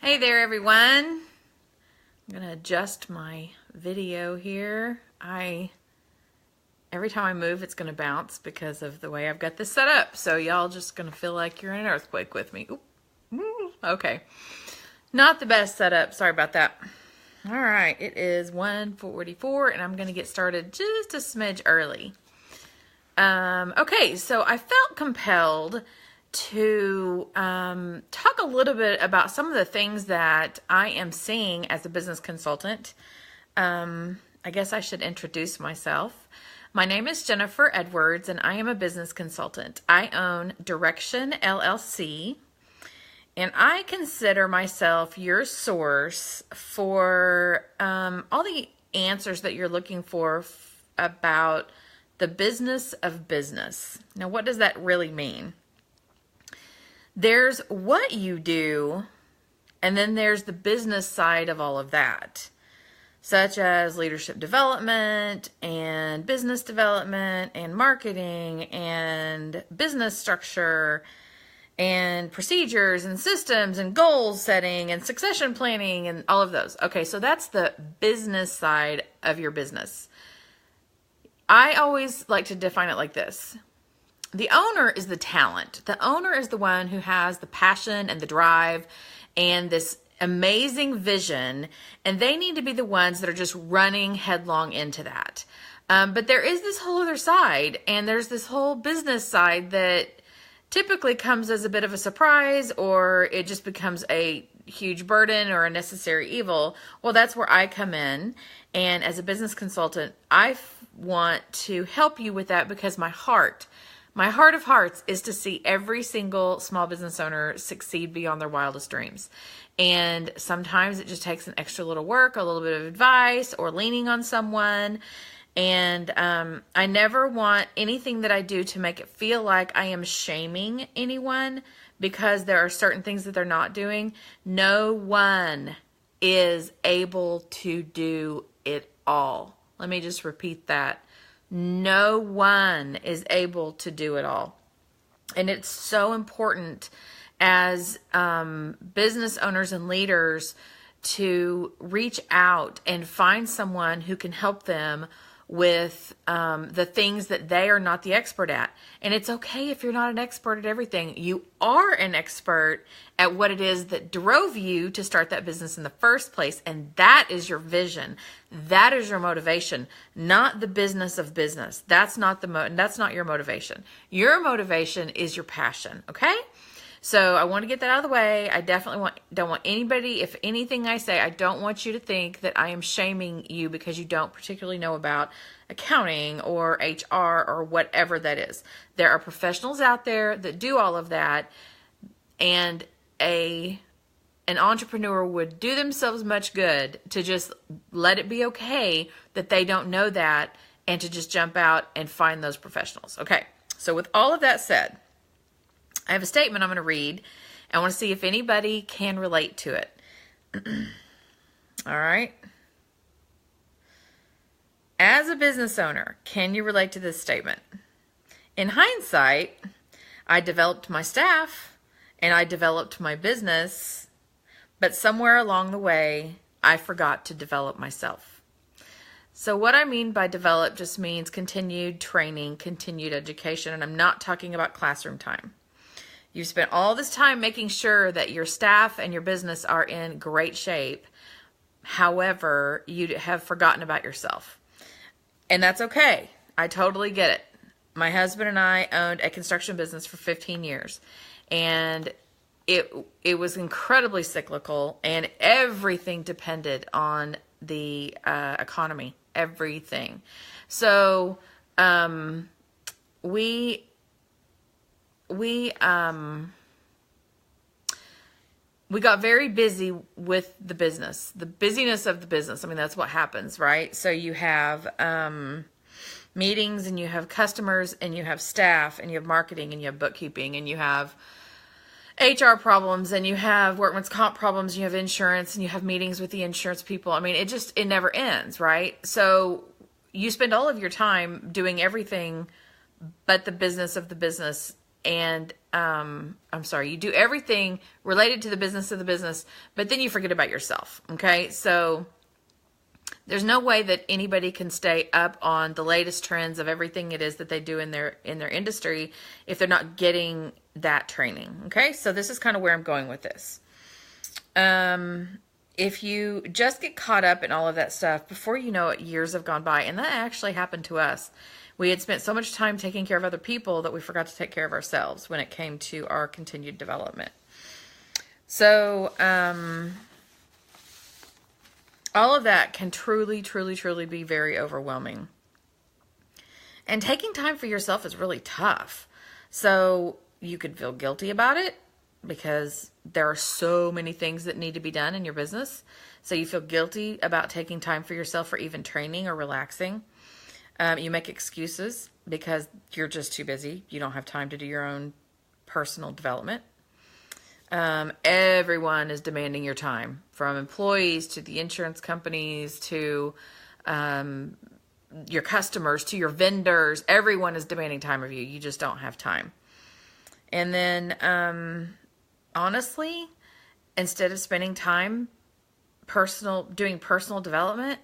Hey there, everyone. I'm going to adjust my video here. Every time I move, it's going to bounce because of the way I've got this set up. So y'all just going to feel like you're in an earthquake with me. Ooh, okay. Not the best setup. Sorry about that. All right. It is 1:44 and I'm going to get started just a smidge early. Okay. So I felt compelled to talk a little bit about some of the things that I am seeing as a business consultant. I guess I should introduce myself. My name is Jennifer Edwards, and I am a business consultant. I own Direction LLC, and I consider myself your source for all the answers that you're looking for about the business of business. Now, what does that really mean? There's what you do, and then there's the business side of all of that, such as leadership development and business development and marketing and business structure and procedures and systems and goal setting and succession planning and all of those. Okay, so that's the business side of your business. I always like to define it like this. The owner is the talent. The owner is the one who has the passion and the drive and this amazing vision, and they need to be the ones that are just running headlong into that. But there is this whole other side, and there's this whole business side that typically comes as a bit of a surprise, or it just becomes a huge burden or a necessary evil. Well, that's where I come in, and as a business consultant, I want to help you with that because my heart of hearts is to see every single small business owner succeed beyond their wildest dreams. And sometimes it just takes an extra little work, a little bit of advice, or leaning on someone. And I never want anything that I do to make it feel like I am shaming anyone because there are certain things that they're not doing. No one is able to do it all. Let me just repeat that. No one is able to do it all. And it's so important as business owners and leaders to reach out and find someone who can help them with the things that they are not the expert at. And it's okay if you're not an expert at everything. You are an expert at what it is that drove you to start that business in the first place. And that is your vision. That is your motivation, not the business of business. That's not that's not your motivation. Your motivation is your passion. Okay? So I want to get that out of the way. I definitely don't want anybody, if anything I say, I don't want you to think that I am shaming you because you don't particularly know about accounting or HR or whatever that is. There are professionals out there that do all of that, and an entrepreneur would do themselves much good to just let it be okay that they don't know that and to just jump out and find those professionals. Okay, so with all of that said, I have a statement I'm going to read. I want to see if anybody can relate to it. All right. As a business owner, can you relate to this statement? In hindsight, I developed my staff and I developed my business, but somewhere along the way, I forgot to develop myself. So what I mean by develop just means continued training, continued education, and I'm not talking about classroom time. You've spent all this time making sure that your staff and your business are in great shape. However, you have forgotten about yourself. And that's okay. I totally get it. My husband and I owned a construction business for 15 years. And it was incredibly cyclical, and everything depended on the economy. Everything. So we got very busy with the business, the busyness of the business. I mean, that's what happens, right? So you have meetings, and you have customers, and you have staff, and you have marketing, and you have bookkeeping, and you have HR problems, and you have workman's comp problems, and you have insurance, and you have meetings with the insurance people. I mean, it never ends, right? So you spend all of your time doing everything but the business of the business you do everything related to the business of the business, but then you forget about yourself. Okay. So there's no way that anybody can stay up on the latest trends of everything it is that they do in their industry if they're not getting that training. Okay. So this is kind of where I'm going with this. If you just get caught up in all of that stuff, before you know it, years have gone by. And that actually happened to us. We had spent so much time taking care of other people that we forgot to take care of ourselves when it came to our continued development. So, all of that can truly, truly, truly be very overwhelming. And taking time for yourself is really tough. So you could feel guilty about it because there are so many things that need to be done in your business. So you feel guilty about taking time for yourself for even training or relaxing. You make excuses because you're just too busy. You don't have time to do your own personal development. Everyone is demanding your time, from employees to the insurance companies to your customers to your vendors. Everyone is demanding time of you. You just don't have time. And then, honestly, instead of spending time doing personal development,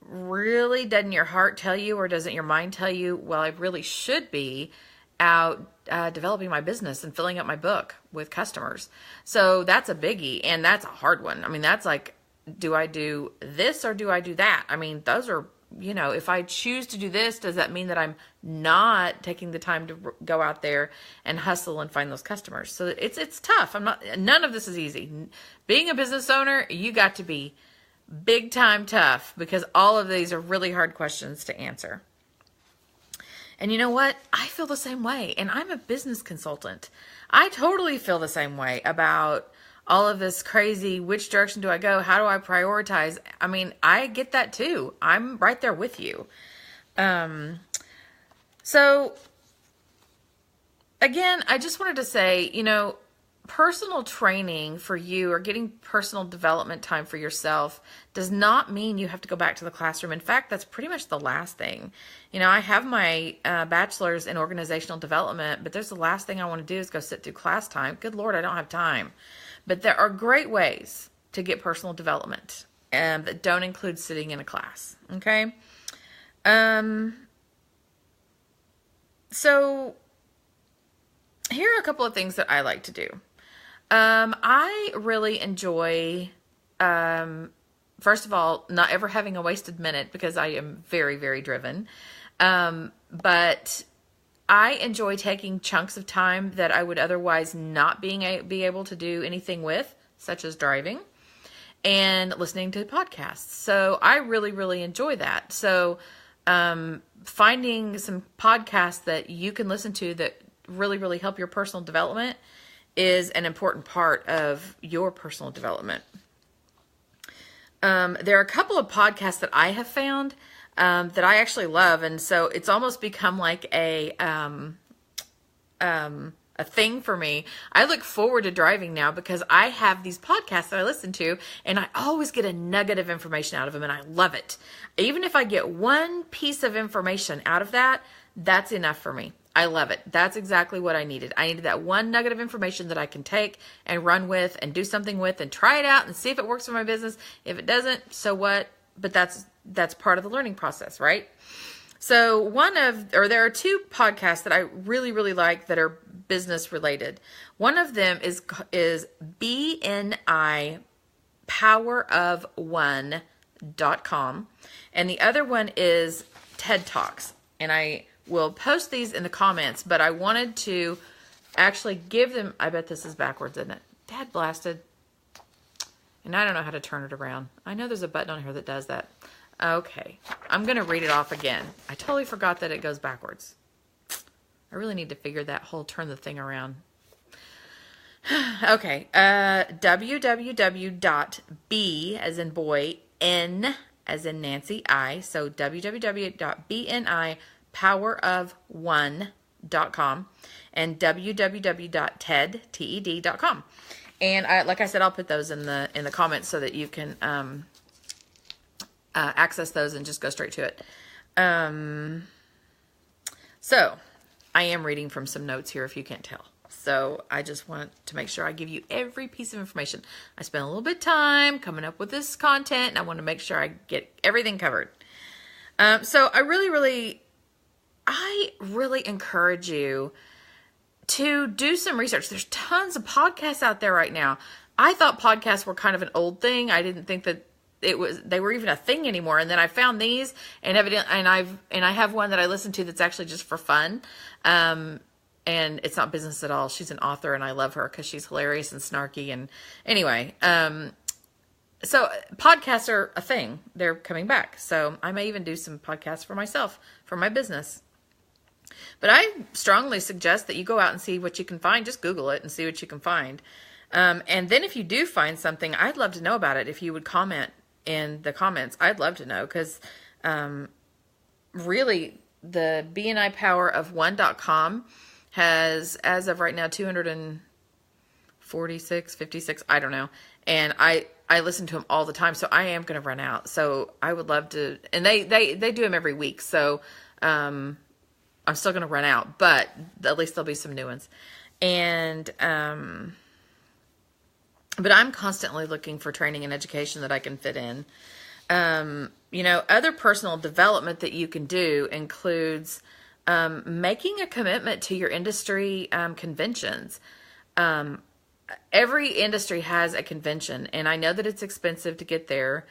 really doesn't your heart tell you, or doesn't your mind tell you, well, I really should be out developing my business and filling up my book with customers. So that's a biggie, and that's a hard one. I mean, that's like, do I do this or do I do that? I mean, those are, if I choose to do this, does that mean that I'm not taking the time to go out there and hustle and find those customers? So it's tough. None of this is easy. Being a business owner, you got to be big time tough, because all of these are really hard questions to answer. And you know what? I feel the same way. And I'm a business consultant. I totally feel the same way about all of this crazy, which direction do I go? How do I prioritize? I mean, I get that too. I'm right there with you. So again, I just wanted to say, personal training for you, or getting personal development time for yourself, does not mean you have to go back to the classroom. In fact, that's pretty much the last thing. I have my bachelor's in organizational development, but there's the last thing I want to do is go sit through class time. Good Lord, I don't have time. But there are great ways to get personal development that don't include sitting in a class. Okay. So here are a couple of things that I like to do. I really enjoy, first of all, not ever having a wasted minute, because I am very, very driven. But I enjoy taking chunks of time that I would otherwise not be able to do anything with, such as driving and listening to podcasts. So I really, really enjoy that. So, finding some podcasts that you can listen to that really, really help your personal development is an important part of your personal development. There are a couple of podcasts that I have found that I actually love, and so it's almost become like a thing for me. I look forward to driving now because I have these podcasts that I listen to, and I always get a nugget of information out of them, and I love it. Even if I get one piece of information out of that, that's enough for me. I love it. That's exactly what I needed. I needed that one nugget of information that I can take and run with and do something with and try it out and see if it works for my business. If it doesn't, so what? But that's part of the learning process, right? So there are two podcasts that I really, really like that are business related. One of them is BNI powerof1.com, and the other one is TED Talks. And I will post these in the comments, but I wanted to actually give them, I bet this is backwards, isn't it? Dad blasted. And I don't know how to turn it around. I know there's a button on here that does that. Okay, I'm going to read it off again. I totally forgot that it goes backwards. I really need to figure that whole turn the thing around. Okay, www.b as in boy, n as in Nancy, I. So www.bnipowerof1.com and www.ted.com. And like I said, I'll put those in the comments so that you can access those and just go straight to it. So I am reading from some notes here if you can't tell. So I just want to make sure I give you every piece of information. I spent a little bit of time coming up with this content, and I want to make sure I get everything covered. So I really encourage you to do some research. There's tons of podcasts out there right now. I thought podcasts were kind of an old thing. I didn't think that they were even a thing anymore. And then I found these, and I have one that I listen to that's actually just for fun. And it's not business at all. She's an author, and I love her because she's hilarious and snarky. And anyway, so podcasts are a thing. They're coming back. So I may even do some podcasts for myself, for my business. But I strongly suggest that you go out and see what you can find. Just Google it and see what you can find. And then if you do find something, I'd love to know about it. If you would comment in the comments, I'd love to know, because really the BNI Power of One.com has, as of right now, 246, 56, I don't know. And I listen to them all the time, so I am going to run out. So I would love to, and they do them every week. So I'm still going to run out, but at least there'll be some new ones. And but I'm constantly looking for training and education that I can fit in. Other personal development that you can do includes making a commitment to your industry conventions. Every industry has a convention, and I know that it's expensive to get there.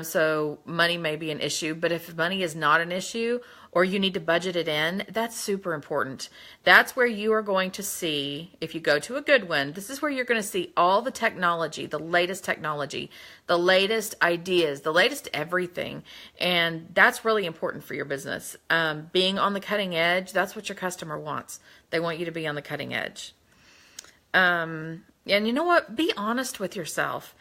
So money may be an issue, but if money is not an issue, or you need to budget it in, that's super important. That's where you are going to see, if you go to a good one, this is where you're going to see all the technology, the latest ideas, the latest everything. And that's really important for your business. Being on the cutting edge, that's what your customer wants. They want you to be on the cutting edge. And you know what? Be honest with yourself.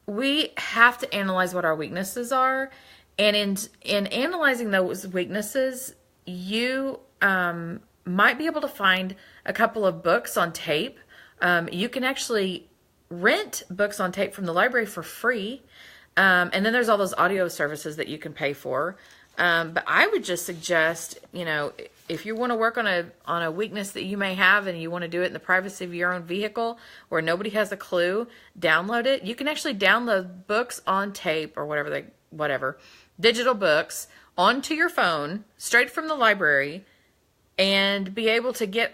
We have to analyze what our weaknesses are. And in analyzing those weaknesses, you might be able to find a couple of books on tape. You can actually rent books on tape from the library for free. And then there's all those audio services that you can pay for. But I would just suggest, if you want to work on a weakness that you may have, and you want to do it in the privacy of your own vehicle where nobody has a clue, download it. You can actually download books on tape or whatever, digital books onto your phone straight from the library, and be able to get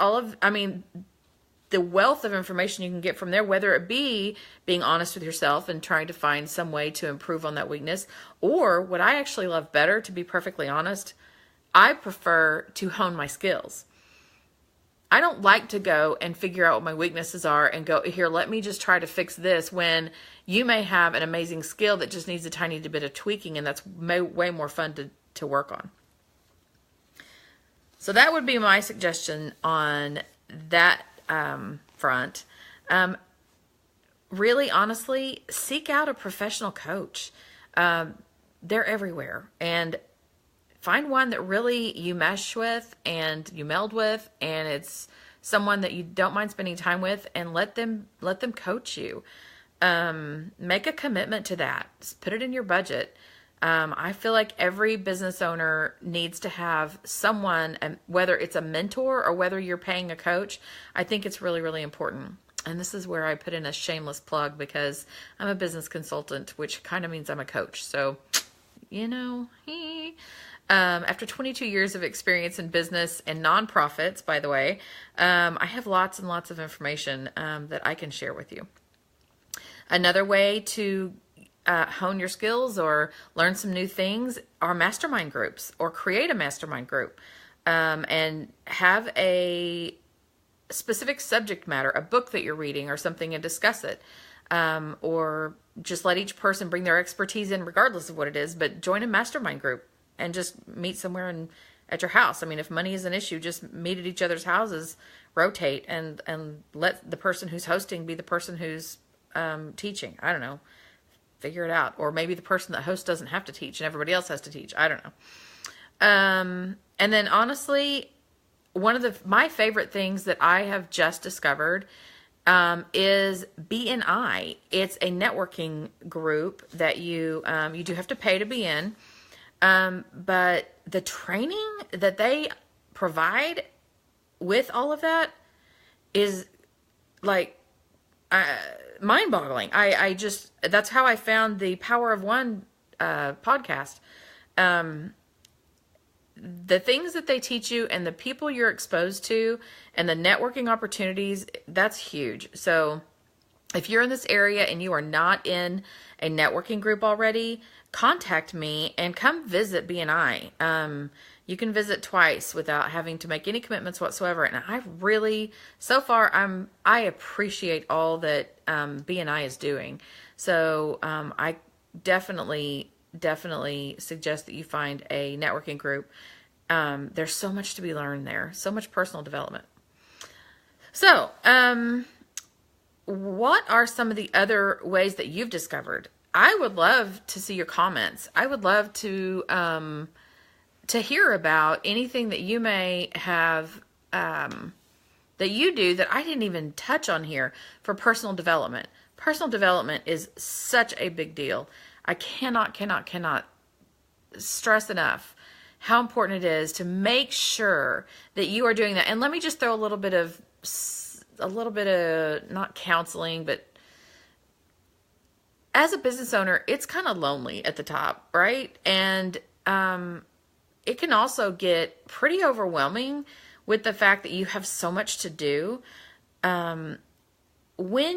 the wealth of information you can get from there, whether it be being honest with yourself and trying to find some way to improve on that weakness, or what I actually love better, to be perfectly honest, I prefer to hone my skills. I don't like to go and figure out what my weaknesses are and go, here, let me just try to fix this, when you may have an amazing skill that just needs a tiny bit of tweaking, and that's way more fun to work on. So that would be my suggestion on that front. Really, honestly, seek out a professional coach. They're everywhere. And find one that really you mesh with and you meld with, and it's someone that you don't mind spending time with, and let them coach you. Make a commitment to that. Just put it in your budget. I feel like every business owner needs to have someone, whether it's a mentor or whether you're paying a coach. I think it's really, really important. And this is where I put in a shameless plug, because I'm a business consultant, which kind of means I'm a coach. So, after 22 years of experience in business and nonprofits, by the way, I have lots and lots of information that I can share with you. Another way to hone your skills or learn some new things are mastermind groups, or create a mastermind group and have a specific subject matter, a book that you're reading or something, and discuss it. Or just let each person bring their expertise in regardless of what it is, but join a mastermind group and just meet somewhere at your house. I mean, if money is an issue, just meet at each other's houses, rotate, and let the person who's hosting be the person who's teaching. I don't know. Figure it out. Or maybe the person that hosts doesn't have to teach and everybody else has to teach. I don't know. And then honestly, one of my favorite things that I have just discovered is BNI. It's a networking group that you do have to pay to be in. But the training that they provide with all of that is like mind-boggling. I just, that's how I found the Power of One podcast. The things that they teach you and the people you're exposed to and the networking opportunities, that's huge. So if you're in this area and you are not in a networking group already, contact me and come visit BNI. You can visit twice without having to make any commitments whatsoever. And I really, so far, I appreciate all that BNI is doing. So I definitely suggest that you find a networking group. There's so much to be learned there, so much personal development. So, what are some of the other ways that you've discovered? I would love to see your comments. I would love to hear about anything that you may have, that you do that I didn't even touch on here for personal development. Personal development is such a big deal. I cannot stress enough how important it is to make sure that you are doing that. And let me just throw a little bit of not counseling, but as a business owner, it's kind of lonely at the top, right? And it can also get pretty overwhelming with the fact that you have so much to do. When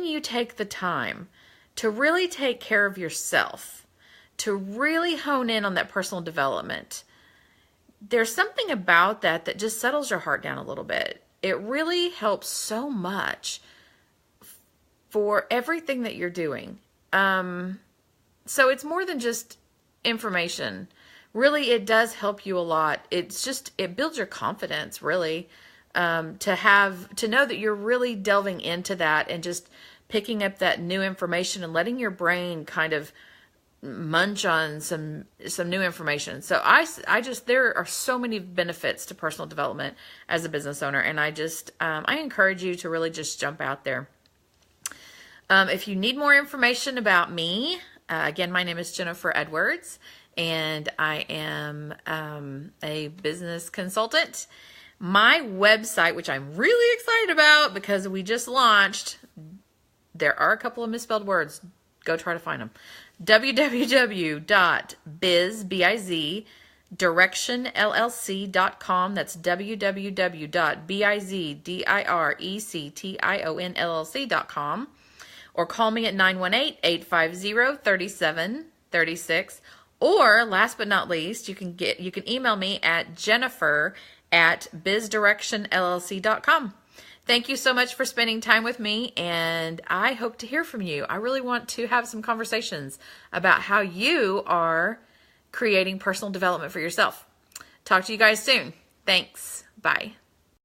you take the time to really take care of yourself, to really hone in on that personal development, there's something about that that just settles your heart down a little bit. It really helps so much for everything that you're doing. So it's more than just information. Really, it does help you a lot. It builds your confidence, really, to know that you're really delving into that and just picking up that new information and letting your brain kind of munch on some new information. So there are so many benefits to personal development as a business owner. And I encourage you to really just jump out there. If you need more information about me, again, my name is Jennifer Edwards and I am a business consultant. My website, which I'm really excited about because we just launched, there are a couple of misspelled words. Go try to find them. www.bizdirectionllc.com. That's www.bizdirectionllc.com. Or call me at 918-850-3736. Or last but not least, you can email me at jennifer@bizdirectionllc.com. Thank you so much for spending time with me, and I hope to hear from you. I really want to have some conversations about how you are creating personal development for yourself. Talk to you guys soon. Thanks. Bye.